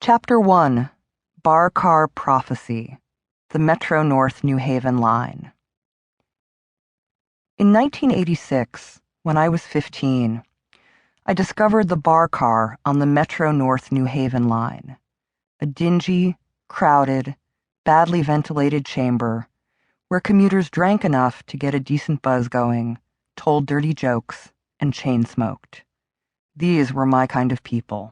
Chapter 1, Bar Car Prophecy, the Metro North New Haven Line. In 1986, when I was 15, I discovered the bar car on the Metro North New Haven Line, a dingy, crowded, badly ventilated chamber where commuters drank enough to get a decent buzz going, told dirty jokes, and chain-smoked. These were my kind of people.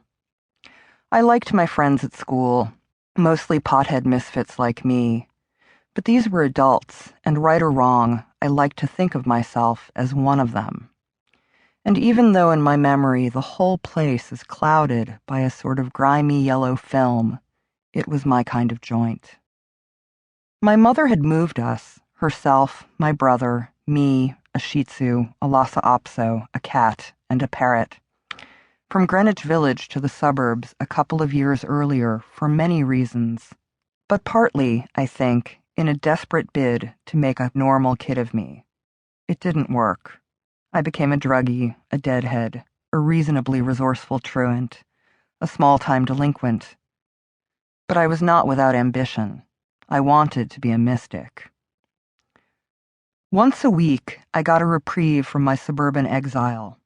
I liked my friends at school, mostly pothead misfits like me, but these were adults, and right or wrong, I liked to think of myself as one of them. And even though in my memory the whole place is clouded by a sort of grimy yellow film, it was my kind of joint. My mother had moved us, herself, my brother, me, a Shih Tzu, a Lhasa Apso, a cat, and a parrot, from Greenwich Village to the suburbs a couple of years earlier for many reasons, but partly, I think, in a desperate bid to make a normal kid of me. It didn't work. I became a druggie, a deadhead, a reasonably resourceful truant, a small-time delinquent. But I was not without ambition. I wanted to be a mystic. Once a week, I got a reprieve from my suburban exile.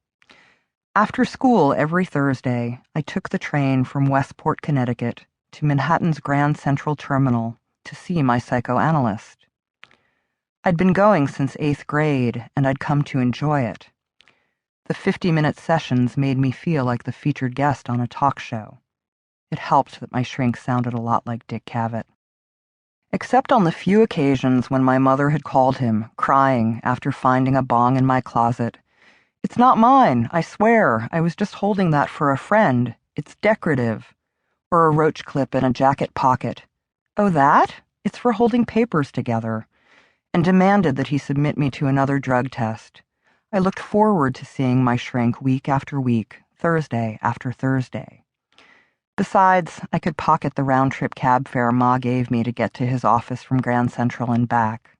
After school every Thursday, I took the train from Westport, Connecticut, to Manhattan's Grand Central Terminal to see my psychoanalyst. I'd been going since 8th grade, and I'd come to enjoy it. The 50-minute sessions made me feel like the featured guest on a talk show. It helped that my shrink sounded a lot like Dick Cavett. Except on the few occasions when my mother had called him, crying after finding a bong in my closet. "It's not mine, I swear. I was just holding that for a friend. It's decorative." Or a roach clip in a jacket pocket. "Oh, that? It's for holding papers together." And demanded that he submit me to another drug test. I looked forward to seeing my shrink week after week, Thursday after Thursday. Besides, I could pocket the round-trip cab fare Ma gave me to get to his office from Grand Central and back.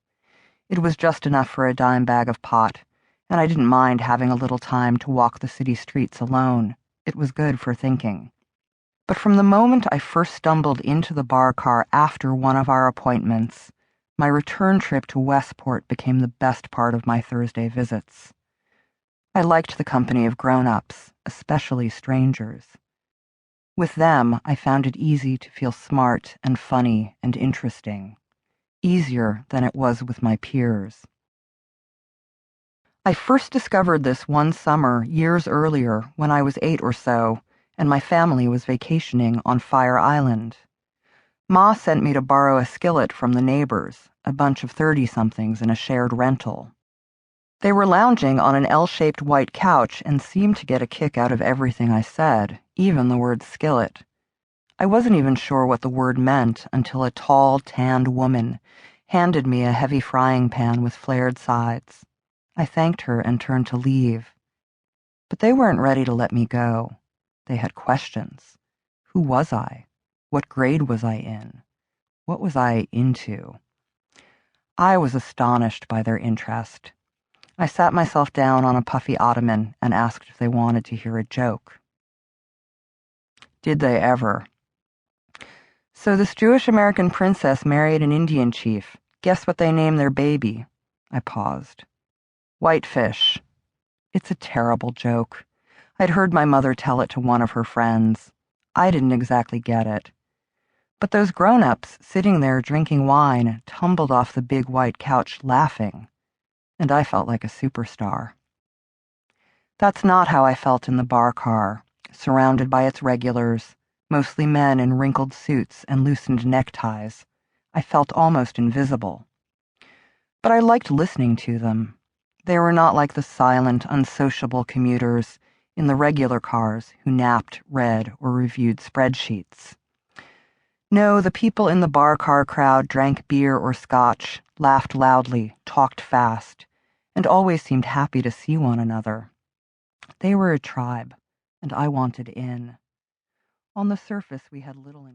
It was just enough for a dime bag of pot, and I didn't mind having a little time to walk the city streets alone. It was good for thinking. But from the moment I first stumbled into the bar car after one of our appointments, my return trip to Westport became the best part of my Thursday visits. I liked the company of grown-ups, especially strangers. With them, I found it easy to feel smart and funny and interesting, easier than it was with my peers. I first discovered this one summer years earlier when I was 8 or so, and my family was vacationing on Fire Island. Ma sent me to borrow a skillet from the neighbors, a bunch of 30-somethings in a shared rental. They were lounging on an L-shaped white couch and seemed to get a kick out of everything I said, even the word skillet. I wasn't even sure what the word meant until a tall, tanned woman handed me a heavy frying pan with flared sides. I thanked her and turned to leave. But they weren't ready to let me go. They had questions. Who was I? What grade was I in? What was I into? I was astonished by their interest. I sat myself down on a puffy ottoman and asked if they wanted to hear a joke. Did they ever? "So this Jewish-American princess married an Indian chief. Guess what they named their baby?" I paused. "Whitefish." It's a terrible joke. I'd heard my mother tell it to one of her friends. I didn't exactly get it. But those grown-ups sitting there drinking wine tumbled off the big white couch laughing, and I felt like a superstar. That's not how I felt in the bar car, surrounded by its regulars, mostly men in wrinkled suits and loosened neckties. I felt almost invisible. But I liked listening to them. They were not like the silent, unsociable commuters in the regular cars who napped, read, or reviewed spreadsheets. No, the people in the bar car crowd drank beer or scotch, laughed loudly, talked fast, and always seemed happy to see one another. They were a tribe, and I wanted in. On the surface, we had little in